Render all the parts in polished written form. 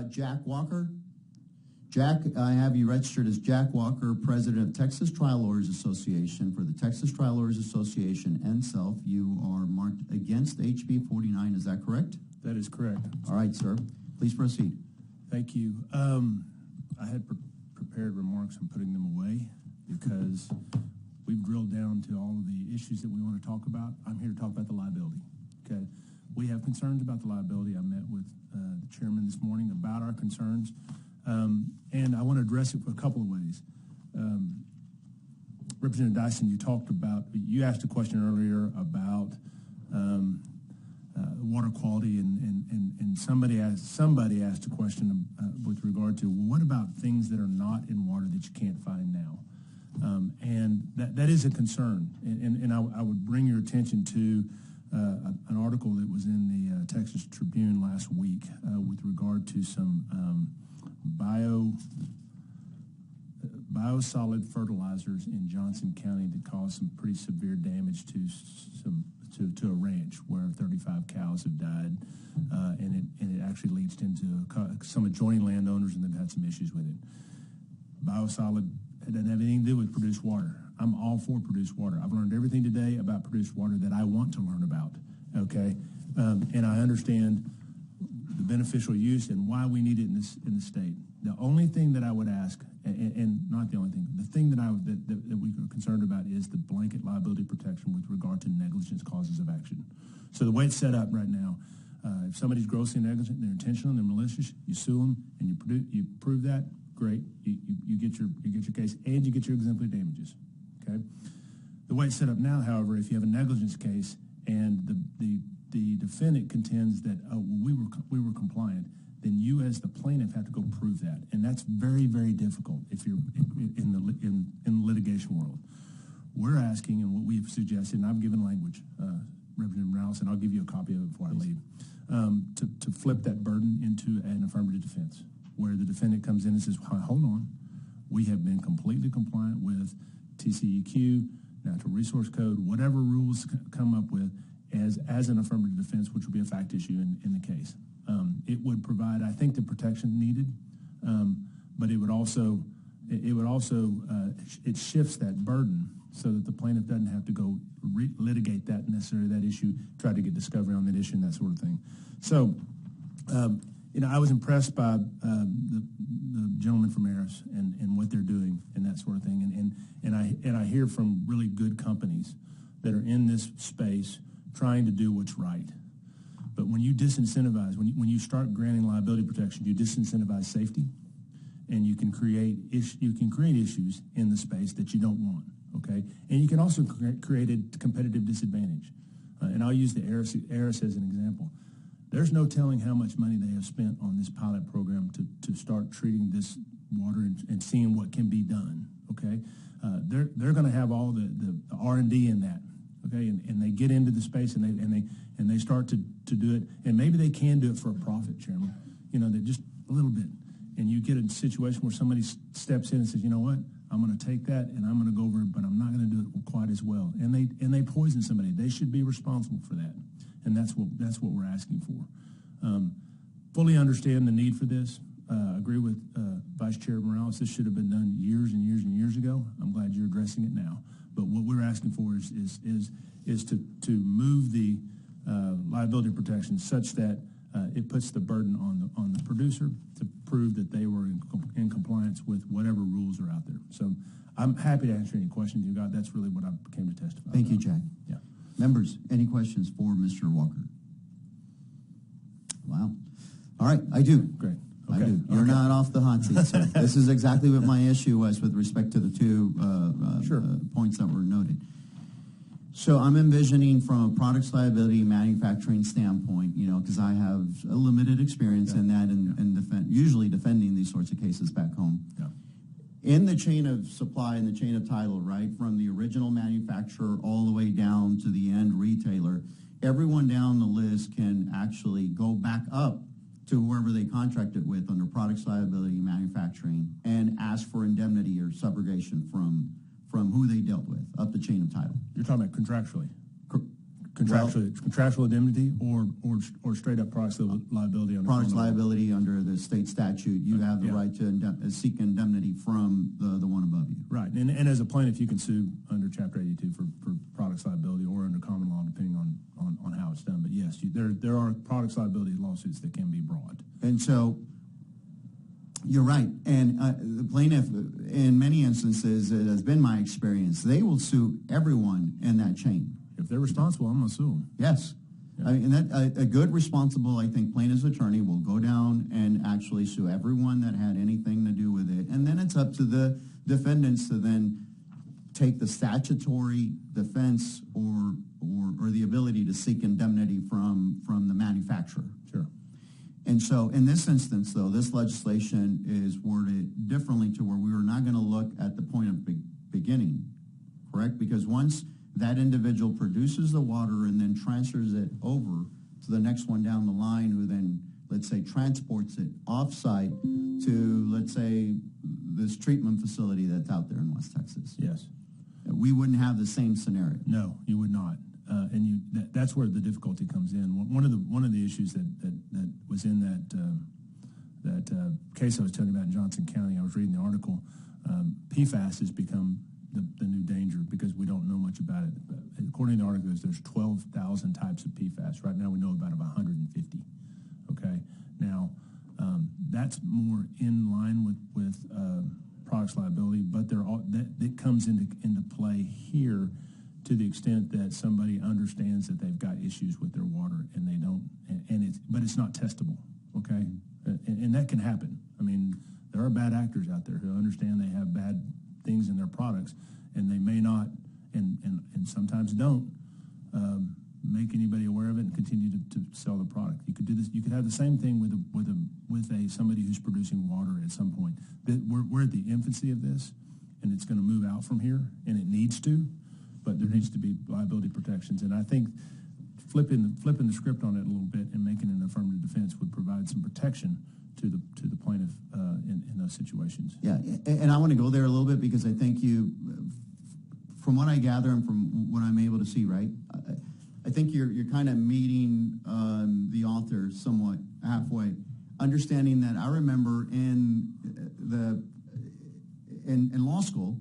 Jack Walker. Jack, I have you registered as Jack Walker, President of Texas Trial Lawyers Association. For the Texas Trial Lawyers Association and self, you are marked against HB49. Is that correct? That is correct. All right, sir. Please proceed. Thank you. I had prepared remarks. I'm putting them away because we've drilled down to all of the issues that we want to talk about. I'm here to talk about the liability. Okay. We have concerns about the liability. I met with the chairman this morning about our concerns. And I want to address it a couple of ways. Representative Dyson, you asked a question earlier about water quality, and somebody asked a question with regard to, well, what about things that are not in water that you can't find now? And that is a concern. And I would bring your attention to an article that was in the Texas Tribune last week with regard to some biosolid fertilizers in Johnson County that caused some pretty severe damage to a ranch where 35 cows have died, and it actually leached into some adjoining landowners, and they've had some issues with it. Biosolid, it doesn't have anything to do with produced water. I'm all for produced water. I've learned everything today about produced water that I want to learn about, okay? And I understand the beneficial use and why we need it in the state. The only thing that I would ask, and not the only thing, the thing that we are concerned about is the blanket liability protection with regard to negligence causes of action. So the way it's set up right now, if somebody's grossly negligent, they're intentional, they're malicious, you sue them, and you prove that, great, you get your case, and you get your exemplary damages. Okay. The way it's set up now, however, if you have a negligence case and the defendant contends that we were compliant, then you as the plaintiff have to go prove that, and that's very, very difficult if you're in the litigation world. We're asking, and what we've suggested, and I've given language, Representative Morales, and I'll give you a copy of it before I leave, to flip that burden into an affirmative defense, where the defendant comes in and says, hold on, we have been completely compliant with TCEQ, Natural Resource Code, whatever rules come up with as an affirmative defense, which would be a fact issue in the case. It would provide, I think, the protection needed, but it shifts that burden so that the plaintiff doesn't have to go litigate that issue, try to get discovery on that issue and that sort of thing. So, I was impressed by the gentleman from Harris and what they're doing and that sort of thing. And I hear from really good companies that are in this space trying to do what's right. But when you disincentivize, when you start granting liability protection, you disincentivize safety, and you can create issues in the space that you don't want. Okay, and you can also create a competitive disadvantage. And I'll use the Harris as an example. There's no telling how much money they have spent on this pilot program to start treating this water and seeing what can be done. Okay, they're going to have all the R&D in that. Okay, and they get into the space and they start to do it, and maybe they can do it for a profit, Chairman. That just a little bit, and you get a situation where somebody steps in and says, you know what, I'm going to take that and I'm going to go over it, but I'm not going to do it quite as well, and they poison somebody. They should be responsible for that, and that's what we're asking for. Fully understand the need for this. Agree with Vice Chair Morales. This should have been done years and years and years ago. I'm glad you're addressing it now. But what we're asking for is to move the liability protection such that it puts the burden on the producer to prove that they were in compliance with whatever rules are out there. So I'm happy to answer any questions you got. That's really what I came to testify Thank about. you, Jack. Yeah. Members, any questions for Mr. Walker? Wow. All right, I do. Great. Okay. I do. You're not off the hot seat, sir. This is exactly what my issue was with respect to the two points that were noted. So I'm envisioning from a products liability manufacturing standpoint, because I have a limited experience in that and usually defending these sorts of cases back home. Yeah. In the chain of supply and the chain of title, right, from the original manufacturer all the way down to the end retailer, everyone down the list can actually go back up to whoever they contracted with under products liability manufacturing and ask for indemnity or subrogation from who they dealt with up the chain of title. You're talking about contractually? Contractual indemnity or straight up products liability under products liability under the state statute. You have the right to seek indemnity from the one above you. Right, and as a plaintiff, you can sue under Chapter 82 for products liability or under common law, depending on how it's done. But yes, there are products liability lawsuits that can be brought. And so you're right. And the plaintiff, in many instances, it has been my experience, they will sue everyone in that chain. If they're responsible, I'm going to sue them. Yes. Yeah. I mean, a good, responsible, I think, plaintiff's attorney will go down and actually sue everyone that had anything to do with it. And then it's up to the defendants to then take the statutory defense or the ability to seek indemnity from the manufacturer. Sure. And so in this instance, though, this legislation is worded differently to where we are not going to look at the point of beginning, correct? Because once that individual produces the water and then transfers it over to the next one down the line, who then, let's say, transports it off-site to, let's say, this treatment facility that's out there in West Texas. Yes. We wouldn't have the same scenario. No, you would not. And that's where the difficulty comes in. One of the issues that was in that case I was telling you about in Johnson County, I was reading the article, PFAS has become the new danger because we don't know much about it. According to the article, there's 12,000 types of PFAS. Right now we know about 150. Okay? Now, that's more in line with products liability, but that comes into play here to the extent that somebody understands that they've got issues with their water and they don't, but it's not testable, okay? And that can happen. I mean, there are bad actors out there who understand they have bad things in their products, and they may not, and sometimes don't, make anybody aware of it and continue to sell the product. You could do this. You could have the same thing with somebody who's producing water at some point. We're at the infancy of this, and it's going to move out from here, and it needs to. But there needs to be liability protections, and I think flipping the script on it a little bit and making an affirmative defense would provide some protection to the plaintiff in those situations. Yeah, and I want to go there a little bit because I think from what I gather and from what I'm able to see, right, I think you're kind of meeting the author somewhat halfway, understanding that I remember in law school,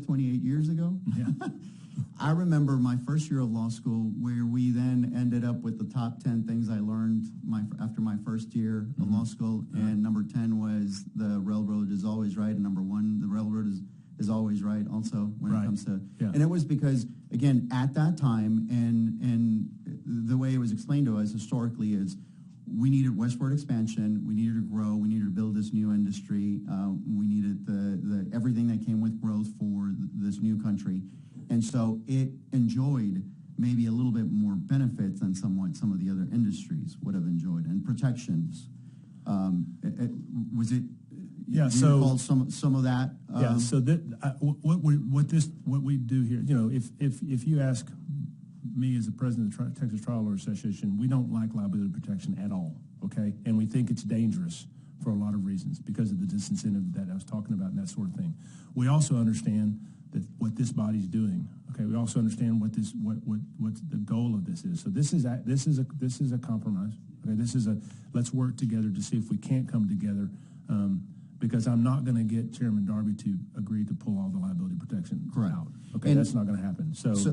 28 years ago. Yeah. I remember my first year of law school where we then ended up with the top 10 things I learned after my first year of law school. And number 10 was the railroad is always right. And number 1, the railroad is always right also when it comes to, and it was because, again, at that time, and the way it was explained to us historically is we needed westward expansion, we needed to grow, we needed to build this new industry, we needed the everything that came with growth for this new country. And so it enjoyed maybe a little bit more benefits than somewhat some of the other industries would have enjoyed, and protections. Was it? Yeah. Do you so recall some of that. Yeah. So that what we do here, you know, if you ask me as the president of the Texas Trial Lawyer Association, we don't like liability protection at all. Okay, and we think it's dangerous for a lot of reasons because of the disincentive that I was talking about and that sort of thing. We also understand that what this body's doing. Okay, we also understand what the goal of this is. So this is a compromise. Okay, this is let's work together to see if we can't come together. Because I'm not going to get Chairman Darby to agree to pull all the liability protection out. Okay, that's not going to happen.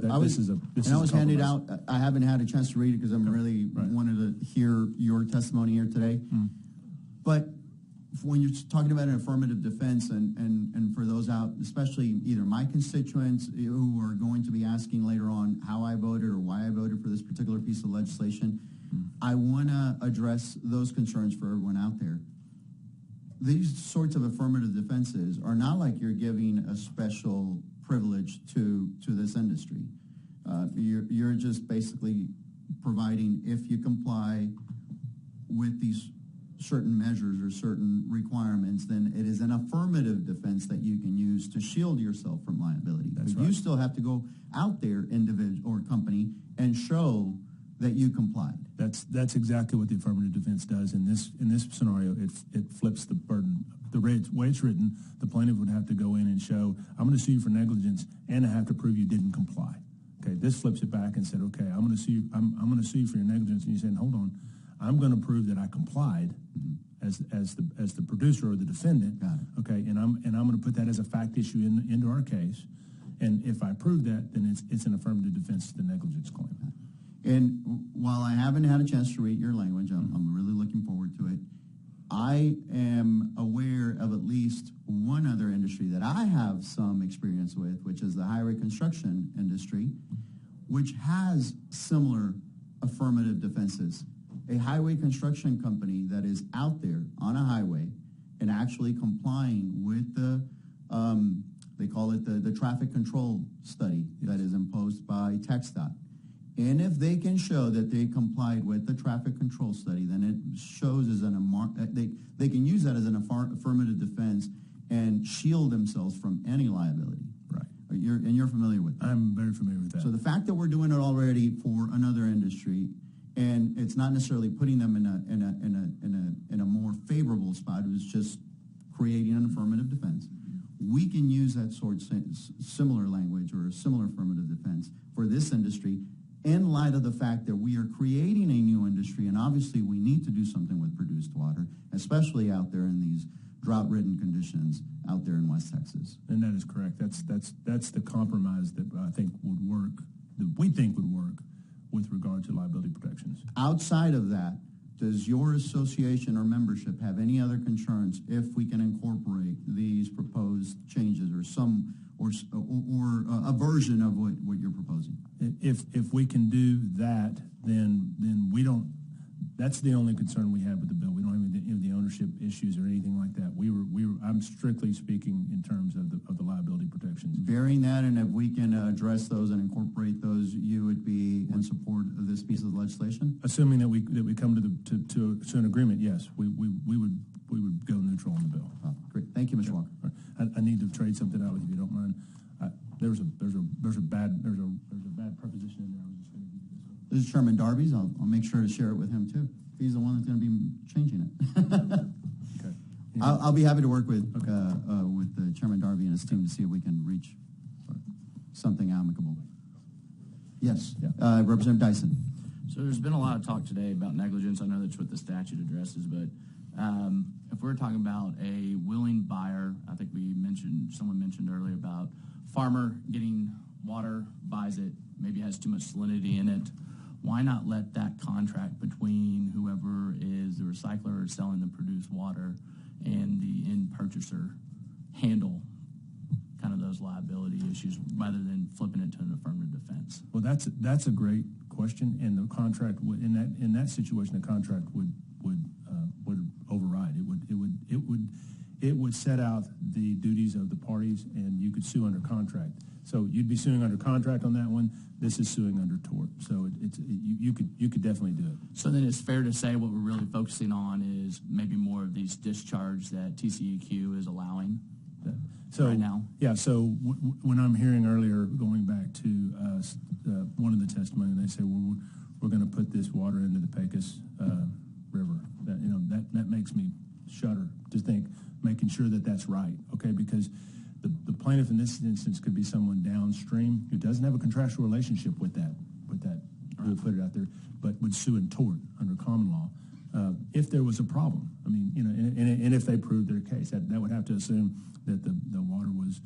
I was handed out. I haven't had a chance to read it because I'm really wanted to hear your testimony here today. But when you're talking about an affirmative defense, and for those out, especially either my constituents who are going to be asking later on how I voted or why I voted for this particular piece of legislation, I want to address those concerns for everyone out there. These sorts of affirmative defenses are not like you're giving a special privilege to this industry. You're just basically providing, if you comply with these certain measures or certain requirements, then it is an affirmative defense that you can use to shield yourself from liability. That's right. You still have to go out there, individual or company, and show that you complied. That's exactly what the affirmative defense does. In this scenario, it flips the burden the way it's written, the plaintiff would have to go in and show, I'm going to sue you for negligence, and I have to prove you didn't comply. Okay, this flips it back and said, okay, I'm going to sue you. I'm going to sue you for your negligence, and you said, hold on, I'm going to prove that I complied as the producer or the defendant. Got it. Okay, and I'm going to put that as a fact issue into our case, and if I prove that, then it's an affirmative defense to the negligence claim. And while I haven't had a chance to read your language, I'm really looking forward to it. I am aware of at least one other industry that I have some experience with, which is the highway construction industry, which has similar affirmative defenses. A highway construction company that is out there on a highway and actually complying with the, they call it the traffic control study that is imposed by TxDOT. And if they can show that they complied with the traffic control study, then it shows as they can use that as an affirmative defense and shield themselves from any liability. Right. You're familiar with that. I'm very familiar with that. So the fact that we're doing it already for another industry, and it's not necessarily putting them in a more favorable spot, it was just creating an affirmative defense. We can use that similar language or a similar affirmative defense for this industry in light of the fact that we are creating a new industry, and obviously we need to do something with produced water, especially out there in these drought-ridden conditions out there in West Texas. And that is correct. That's the compromise that I think would work, that we think would work with regard to liability protections. Outside of that, does your association or membership have any other concerns if we can incorporate these proposed changes or a version of what you're proposing? If we can do that, then we don't. That's the only concern we have with the bill. We don't have any of the ownership issues or anything like that. I'm strictly speaking in terms of the liability protections. Bearing that, and if we can address those and incorporate those, you would be in support of this piece of legislation? Assuming that we come to an agreement, yes, we would go neutral on the bill. Oh, great, thank you, Mr. Walker. I need to trade something out with you if you don't mind. There's a bad preposition in there. I was just going to give you this one. This is Chairman Darby's. I'll make sure to share it with him too. He's the one that's going to be changing it. Okay. I'll be happy to work with Chairman Darby and his team to see if we can reach something amicable. Yes, yeah. Representative Dyson. So there's been a lot of talk today about negligence. I know that's what the statute addresses, but if we're talking about a willing buyer, I think someone mentioned earlier about farmer getting water, buys it, maybe has too much salinity in it. Why not let that contract between whoever is the recycler or selling the produced water and the end purchaser handle kind of those liability issues rather than flipping it to an affirmative defense? Well, that's a great question, and the contract would, in that situation, the contract would override. It would set out the duties of the parties, and you could sue under contract. So you'd be suing under contract on that one. This is suing under tort. So you could definitely do it. So then it's fair to say what we're really focusing on is maybe more of these discharge that TCEQ is allowing right now. Yeah. So when I'm hearing earlier, going back to one of the testimony, they say, well, we're going to put this water into the Pecos River. That makes me shudder to think, making sure that that's right. Okay, because the plaintiff in this instance could be someone downstream who doesn't have a contractual relationship with that who would put it out there, but would sue in tort under common law if there was a problem. I mean, and if they proved their case, that would have to assume that the water was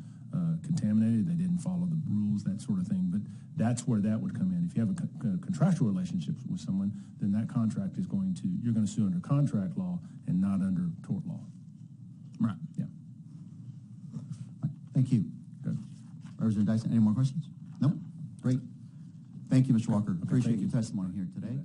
contaminated, they didn't follow the rules, that sort of thing. But that's where that would come in. If you have a contractual relationship with someone, then that contract is you're going to sue under contract law and not under tort law. Right. Yeah. Thank you. Good. Representative Dyson, any more questions? No? Great. Thank you, Mr. Walker. Okay, Appreciate thank your you. testimony here today.